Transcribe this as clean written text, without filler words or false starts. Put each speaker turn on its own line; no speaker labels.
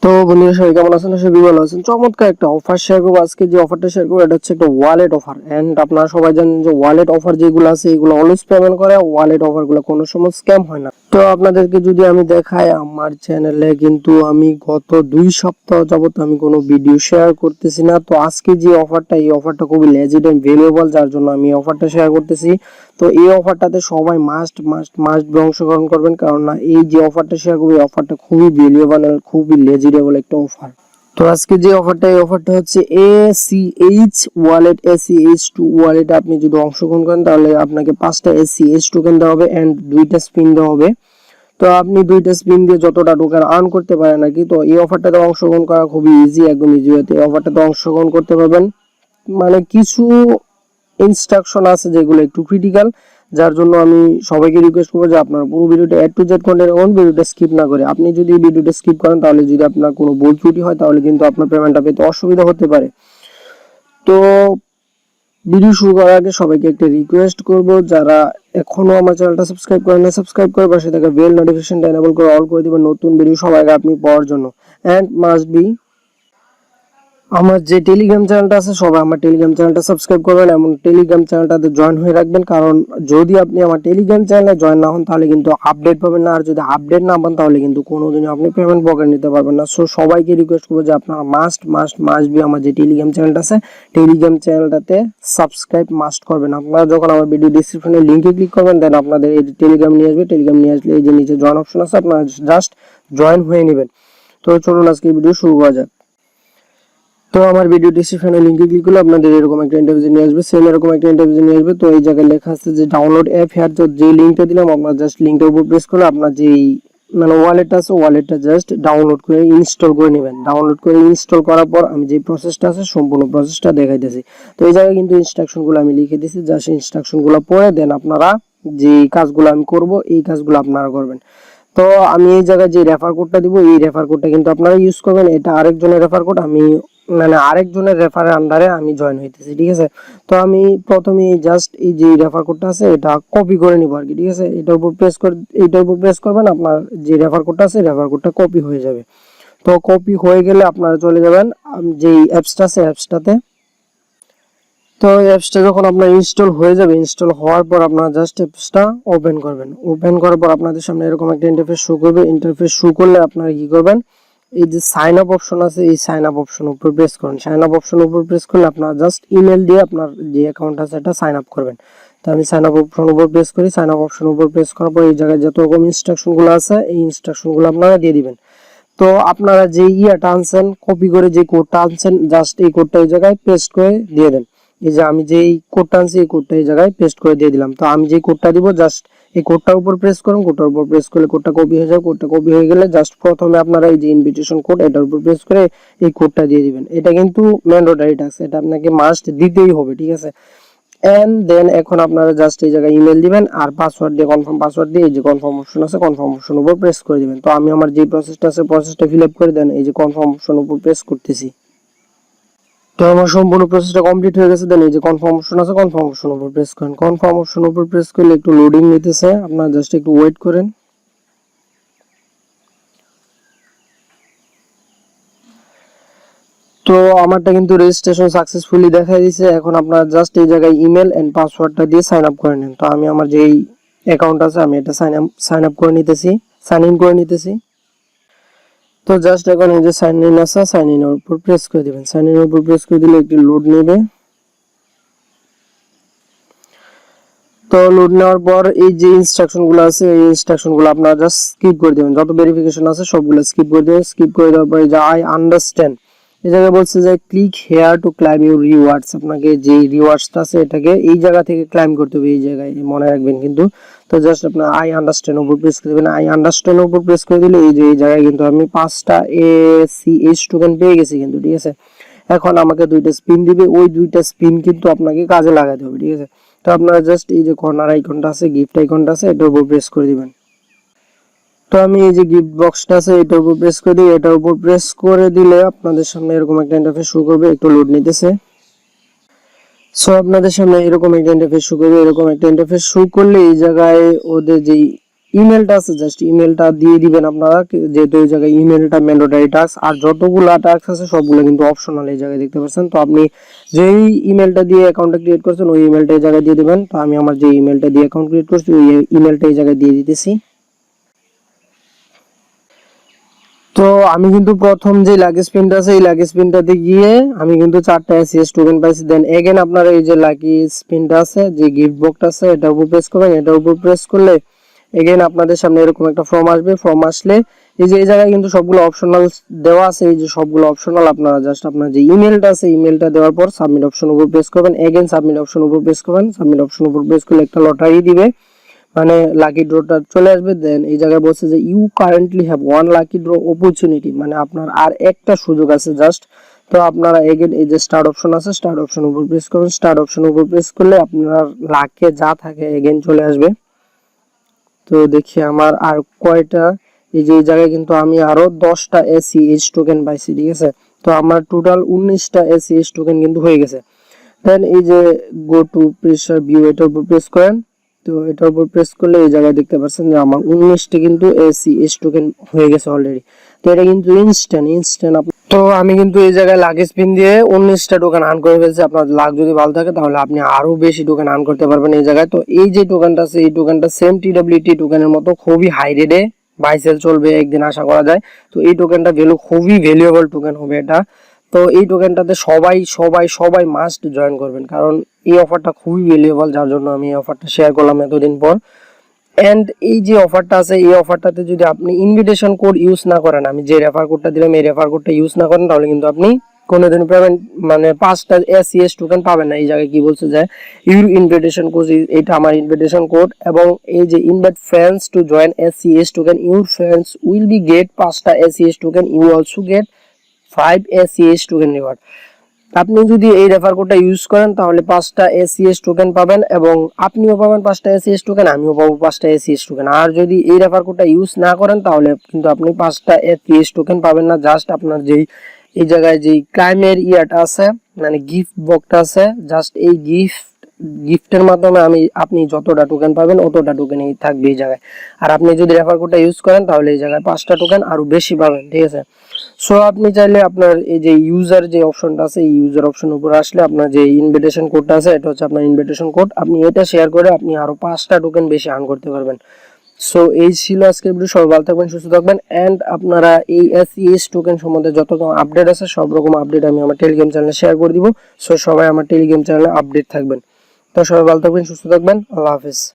তো বন্ধুরা সবাই কেমন আছেন? সবাই ভালো আছেন। চমৎকার একটা অফার শেয়ার করবো আজকে। যে অফারটা শেয়ার করবো এটা হচ্ছে একটা ওয়ালেট অফার। এন্ড আপনারা সবাই জানেন যে ওয়ালেট অফার যেগুলো আছে এগুলো অলওয়েজ পেমেন্ট করে, ওয়ালেট অফার গুলো কোনো সময় স্ক্যাম হয় না। তো আপনাদেরকে যদি আমি দেখাই, আমার চ্যানেলে কিন্তু আমি গত 2 সপ্তাহ যাবত আমি কোনো ভিডিও শেয়ার করতেছি না। তো আজকে যে অফারটা, এই অফারটা খুবই লেজিট এন্ড ভ্যালুয়েবল, যার জন্য আমি এই অফারটা শেয়ার করতেছি। তো এই অফারটাতে সবাই মাস্ট মাস্ট মাস্ট অংশগ্রহণ করবেন, কারণ না এই যে অফারটা শেয়ার করবো এই অফারটা খুবই ভ্যালুয়েবল আর খুবই লেজিটেবল একটা অফার। তো আজকে যে অফারটা, এই অফারটা হচ্ছে ACH ওয়ালেট। ACH2 ওয়ালেটে আপনি যদি অংশগ্রহণ করেন তাহলে আপনাকে 5টা ACH টোকেন দেওয়া হবে এন্ড 2টা স্পিন দেওয়া হবে। তো আপনি 2টা স্পিন দিয়ে যতটা টোকেন আর্ন করতে পারেন আর কি। তো এই অফারটাতে অংশগ্রহণ করা খুবই ইজি, একদম ইজি হতে এই অফারটাতে অংশগ্রহণ করতে পারবেন। মানে কিছু ইনস্ট্রাকশন আছে যেগুলো একটু ক্রিটিক্যাল, যার জন্য আমি সবাইকে রিকোয়েস্ট করবো যে আপনারা পুরো ভিডিওটা A to Z কন্টেন্ট করুন, ভিডিওটা স্কিপ না করে। আপনি যদি ভিডিওটা স্কিপ করেন তাহলে যদি আপনার কোনো ভুল ত্রুটি হয় তাহলে কিন্তু আপনার পেমেন্টটা পেতে অসুবিধা হতে পারে। তো ভিডিও শুরু করার আগে সবাইকে একটা রিকোয়েস্ট করব, যারা এখনো আমার চ্যানেলটা সাবস্ক্রাইব করেন না, সাবস্ক্রাইব করে পাশে থাকা বেল নোটিফিকেশনটা এনেবল করে অল করে দিবেন নতুন ভিডিও সবার আগে আপনি পাওয়ার জন্য। এন্ড মাস্ট বি আমার যে টেলিগ্রাম চ্যানেলটা আছে সবাই আমার টেলিগ্রাম চ্যানেলটা সাবস্ক্রাইব করবেন এবং টেলিগ্রাম চ্যানেলটাতে জয়েন হয়ে রাখবেন, কারণ যদি আপনি আমার টেলিগ্রাম চ্যানেলে জয়েন না হন তাহলে কিন্তু আপডেট পাবেন না, আর যদি আপডেট না পান তাহলে কিন্তু কোনোদিনও আপনি পেমেন্ট পকেট নিতে পারবেন না। সো সবাইকে রিকোয়েস্ট করবো যে আপনারা মাস্ট মাস্ট মাস্ট বি আমার যে টেলিগ্রাম চ্যানেলটা আছে টেলিগ্রাম চ্যানেলটাতে সাবস্ক্রাইব মাস্ট করবেন। আপনারা যখন আমার ভিডিও ডিসক্রিপশনে লিঙ্কে ক্লিক করবেন দেন আপনাদের এই টেলিগ্রাম নিয়ে আসবে। টেলিগ্রাম নিয়ে আসলে এই যে নিচে জয়েন অপশন আছে, আপনারা জাস্ট জয়েন হয়ে নেবেন। তো চলুন আজকে ভিডিও শুরু করা যাক। তো আমার ভিডিও ডেসক্রিপশনে লিংকে ক্লিক করলে আপনাদের এরকম একটা ইন্টারভিউ নিয়ে আসবে, সেম এরকম একটা ইন্টারভিউ নিয়ে আসবে। তো এই জায়গায় লেখা আছে যে ডাউনলোড অ্যাপ হেয়ার। তো যে লিংকটা দিলাম আপনারা জাস্ট লিংকটার উপর প্রেস করলে আপনার যেই মানে ওয়ালেটটা আছে ওয়ালেটটা জাস্ট ডাউনলোড করে ইনস্টল করে নেবেন। ডাউনলোড করে ইনস্টল করার পর আমি যে প্রসেসটা আছে সম্পূর্ণ প্রসেসটা দেখাইতেছি। তো এই জায়গায় কিন্তু ইনস্ট্রাকশনগুলো আমি লিখে দিয়েছি, জাস্ট ইনস্ট্রাকশনগুলো পড়ে দেন আপনারা যে কাজগুলো আমি করব এই কাজগুলো আপনারা করবেন। তো আমি এই জায়গায় যে রেফার কোডটা দিব এই রেফার কোডটা কিন্তু আপনারা ইউজ করবেন। এটা আরেকজনের রেফার কোড, আমি মানে আরেকজনের রেফারের আন্ডারে আমি জয়েন হইতেছি, ঠিক আছে। তো আমি প্রথমে জাস্ট এই যে রেফার কোডটা আছে এটা কপি করে নিব আর কি, ঠিক আছে। এটার উপর প্রেস করে এইটার উপর প্রেস করবেন, আপনার যে রেফার কোডটা আছে রেফার কোডটা কপি হয়ে যাবে। তো কপি হয়ে গেলে আপনারা চলে যাবেন যে অ্যাপসটা আছে অ্যাপসটাতে। তো অ্যাপসটা যখন আপনার ইনস্টল হয়ে যাবে, ইনস্টল হওয়ার পর আপনারা জাস্ট অ্যাপসটা ওপেন করবেন। ওপেন করার পর আপনাদের সামনে এরকম একটা ইন্টারফেস শো করবে। ইন্টারফেস শো করলে আপনারা কি করবেন, এই যে সাইন আপ অপশন আছে এই সাইন আপ অপশন উপর প্রেস করুন। সাইন আপ অপশন উপর প্রেস করলে আপনারা জাস্ট ইমেল দিয়ে আপনার যে অ্যাকাউন্ট আছে এটা সাইন আপ করবেন। তো আমি সাইন আপ অপশন উপর প্রেস করি। সাইন আপ অপশন উপর প্রেস করার পর এই জায়গায় যত রকম ইনস্ট্রাকশনগুলো আছে এই ইনস্ট্রাকশনগুলো আপনারা দিয়ে দিবেন। তো আপনারা যে ইয়াটা আনছেন কপি করে যে কোডটা আনছেন জাস্ট এই কোডটা এই জায়গায় পেস্ট করে দিয়ে দেন। এই যে আমি যে এই কোডটা আনছি এই কোডটা এই জায়গায় পেস্ট করে দিয়ে দিলাম। তো আমি যে কোডটা দিব জাস্ট এই কোডটার উপর প্রেস করুন। কোডটার উপর প্রেস করলে কোডটা কপি হয়ে যাবে। কোডটা কপি হয়ে গেলে জাস্ট প্রথমে আপনারা এই যে ইনভিটেশন কোড এটার উপর প্রেস করে এই কোডটা দিয়ে দিবেন। এটা কিন্তু ম্যান্ডেটরি টাস্ক, এটা আপনাকে মাস্ট দিতেই হবে, ঠিক আছে। এন্ড দেন এখন আপনারা জাস্ট এই জায়গায় ইমেল দিবেন আর পাসওয়ার্ড দিয়ে কনফার্ম পাসওয়ার্ড দিয়ে এই যে কনফার্ম অপশন আছে কনফার্ম অপশন উপর প্রেস করে দিবেন। তো আমি আমার যে প্রসেসটা আছে প্রসেসটা ফিল আপ করে দেন এই যে কনফার্ম অপশন উপর প্রেস করতেছি। তো আমার সম্পূর্ণ প্রসেসটা কমপ্লিট হয়ে গেছে। দেন এই যে কনফার্ম অপশন আছে কনফার্ম অপশন উপর প্রেস করেন। কনফার্ম অপশন উপর প্রেস করলে একটু লোডিং নিতেছে, আপনারা জাস্ট একটু ওয়েট করেন। তো আমারটা কিন্তু রেজিস্ট্রেশন সাকসেসফুলি দেখাই দিয়েছে। এখন আপনারা জাস্ট এই জায়গায় ইমেল এন্ড পাসওয়ার্ডটা দিয়ে সাইন আপ করে নেন। তো আমি আমার যেই অ্যাকাউন্ট আছে আমি এটা সাইন আপ করে নিতেছি, সাইন ইন করে নিতেছি। তো জাস্ট এখন এই যে সাইন ইন আছে সাইন ইন এর উপর প্রেস করে দিবেন। সাইন ইন এর উপর প্রেস করে দিলে একটু লোড নেবে। তো লোড নেওয়ার পর এই যে ইনস্ট্রাকশনগুলো আছে এই ইনস্ট্রাকশনগুলো আপনারা জাস্ট স্কিপ করে দিবেন। যত ভেরিফিকেশন আছে সবগুলো স্কিপ করে দিবেন। স্কিপ করে দেওয়ার পরে যে আই আন্ডারস্ট্যান্ড এই জায়গায় বলছে যে click here to climb your rewards. আপনাকে যে রিওয়ার্ডসটা আছে এটাকে এই জায়গা থেকে ক্লাইম করতে হবে, এই জায়গায় মনে রাখবেন কিন্তু। তো জাস্ট আপনার আই আন্ডারস্ট্যান্ড উপর প্রেস করে দিবেন। আই আন্ডারস্ট্যান্ড উপর প্রেস করে দিলে এই যে এই জায়গায় কিন্তু আমি 5টা ACH টোকেন পেয়ে গেছি কিন্তু, ঠিক আছে। এখন আমাকে 2টা স্পিন দিবে, ওই 2টা স্পিন কিন্তু আপনাকে কাজে লাগাতে হবে, ঠিক আছে। তো আপনারা জাস্ট এই যে কর্নার আইকনটা আছে গিফট আইকনটা আছে এটার উপর প্রেস করে দিবেন। তো আমি এই যে গিফট বক্সটা আছে এটার উপর প্রেস করে দিই। এটার উপর প্রেস করে দিলে আপনাদের সামনে এরকম একটা ইন্টারফেস শো করবে, একটু লোড নিতেছে। সো আপনাদের সামনে এরকম একটা ইন্টারফেস শো করবে। এরকম একটা ইন্টারফেস শো করলে এই জায়গায় ওদের যেই ইমেলটা আছে জাস্ট ইমেলটা দিয়ে দিবেন আপনারা, যেহেতু এই জায়গায় ইমেলটা ম্যান্ডেটরি টাস্ক, আর যতগুলো টাস্ক আছে সবগুলো কিন্তু অপশনাল এই জায়গায় দেখতে পাচ্ছেন। তো আপনি যেই ইমেলটা দিয়ে অ্যাকাউন্টটা ক্রিয়েট করছেন ওই ইমেলটা এই জায়গায় দিয়ে দিবেন। তো আমি আমার যে ইমেলটা দিয়ে অ্যাকাউন্ট ক্রিয়েট করছি ওই ইমেলটা এই জায়গায় দিয়ে দিতেছি। তো আমি কিন্তু প্রথম যে লাগেজ পিনটা আছে এই লাগেজ পিনটাতে গিয়ে আমি কিন্তু 4টা এসিএস টোকেন পাইছি। দেন এগেন আপনারা এই যে লাগেজ পিনটা আছে, যে গিফট বক্সটা আছে, এটার উপর প্রেস করবেন। এটার উপর প্রেস করলে এগেন আপনাদের সামনে এরকম একটা ফর্ম আসবে। ফর্ম আসলে এই যে এই জায়গায় কিন্তু সবগুলো অপশনাল দেওয়া আছে, এই যে সবগুলো অপশনাল। আপনারা জাস্ট আপনার যে ইমেলটা আছে ইমেলটা দেওয়ার পর সাবমিট অপশন উপর প্রেস করবেন। এগেন সাবমিট অপশন উপর প্রেস করবেন। সাবমিট অপশন উপর প্রেস করলে একটা লটারি দিবে, মানে লাকি ড্রটা চলে আসবে। দেন এই জায়গায় বলছে যে you currently have one lucky draw opportunity, মানে আপনার আর একটা সুযোগ আছে জাস্ট। তো আপনারা এগেন এই যে স্টার্ট অপশন আছে স্টার্ট অপশন উপর প্রেস করবেন। স্টার্ট অপশন উপর প্রেস করলে আপনার লাকে যা থাকে এগেন চলে আসবে। তো দেখি আমার আর কয়টা, এই যে এই জায়গায় কিন্তু আমি আরো 10টা এসিএইচ টোকেন পাইছি, ঠিক আছে। তো আমার টোটাল 19টা এসিএইচ টোকেন কিন্তু হয়ে গেছে। দেন এই যে গো টু প্রেসার ভিউ এটার উপর প্রেস করেন। তো এটার উপর প্রেস করলে এই জায়গায় দেখতে পাচ্ছেন যে আমার 19টা কিন্তু এসিএইচ টোকেন হয়ে গেছে অলরেডি। তো এটা কিন্তু ইনস্ট্যান্ট। তো আমি কিন্তু এই জায়গায় লাগেজ পিন দিয়ে 19টা টোকেন আর্ন করে ফেলছি। আপনার লাক যদি ভালো থাকে তাহলে আপনি আরো বেশি টোকেন আর্ন করতে পারবেন এই জায়গায়। তো এই যে টোকেনটা আছে এই টোকেনটা সেম টিডব্লিউটি টোকেনের মতো খুবই হাই রেটে বাই সেল চলবে একদিন আশা করা যায়। তো এই টোকেনটা খুবই ভ্যালুয়েবল টোকেন হবে এটা। তো এই টোকেনটাতে সবাই সবাই সবাই মাস্ট জয়েন করবেন, কারণ এই অফারটা খুবই ভ্যালুয়েবল, যার জন্য আমি এই অফারটা শেয়ার করলাম এতদিন পর। এন্ড এই যে অফারটা আছে এই অফারটাতে যদি আপনি ইনভিটেশন কোড ইউজ না করেন, আমি যে রেফার কোডটা দিলাম এই রেফার কোডটা ইউজ না করেন, তাহলে কিন্তু আপনি কোনোদিন পেমেন্ট মানে 5টা এসিএস টোকেন পাবেন না। এই জায়গায় কি বলছে যে ইউর ইনভিটেশন কোড, এটা আমার ইনভিটেশন কোড, এবং এই যে invite friends to join ACS token, your friends will be get 5টা ACS token, you also get 5 ACS token reward. আপনি যদি এই রেফার কোডটা ইউজ করেন তাহলে 5টা এসিএস টোকেন পাবেন, এবং আপনিও পাবেন 5টা এসিএস টোকেন, আমিও পাবো 5টা এসিএস টোকেন। আর যদি এই রেফার কোডটা ইউজ না করেন তাহলে কিন্তু আপনি 5টা এসিএস টোকেন পাবেন না। জাস্ট আপনার যেই এই জায়গায় যেই ক্লাইমের ইয়াটা আছে মানে গিফট বক্সটা আছে, জাস্ট এই গিফটের মাধ্যমে আপনি যতটা টোকেন পাবেন অতটা টোকেনই থাকবে এই জায়গায়। আর আপনি যদি রেফার কোডটা ইউজ করেন তাহলে এই জায়গায় 5টা টোকেন আরো বেশি পাবেন, ঠিক আছে। সো আপনি চাইলে আপনার এই যে ইউজার যে অপশনটা আছে এই ইউজার অপশন উপর আসলে আপনার যে ইনভিটেশন কোডটা আছে এটা হচ্ছে আপনার ইনভিটেশন কোড, আপনি এটা শেয়ার করে আপনি আরো 5টা টোকেন বেশি আর্ন করতে পারবেন। সো এই ছিল আজকের ভিডিও। সবাই ভালো থাকবেন, সুস্থ থাকবেন, এন্ড আপনারা এই এসইএস টোকেন সম্বন্ধে যত রকম আপডেট আছে সব রকম আপডেট আমি আমার টেলিগ্রাম চ্যানেলে শেয়ার করে দিব। সো সবাই আমার টেলিগ্রাম চ্যানেলে আপডেট থাকবেন। তো সবাই ভালো থাকবেন, সুস্থ থাকবেন, আল্লাহ হাফেজ।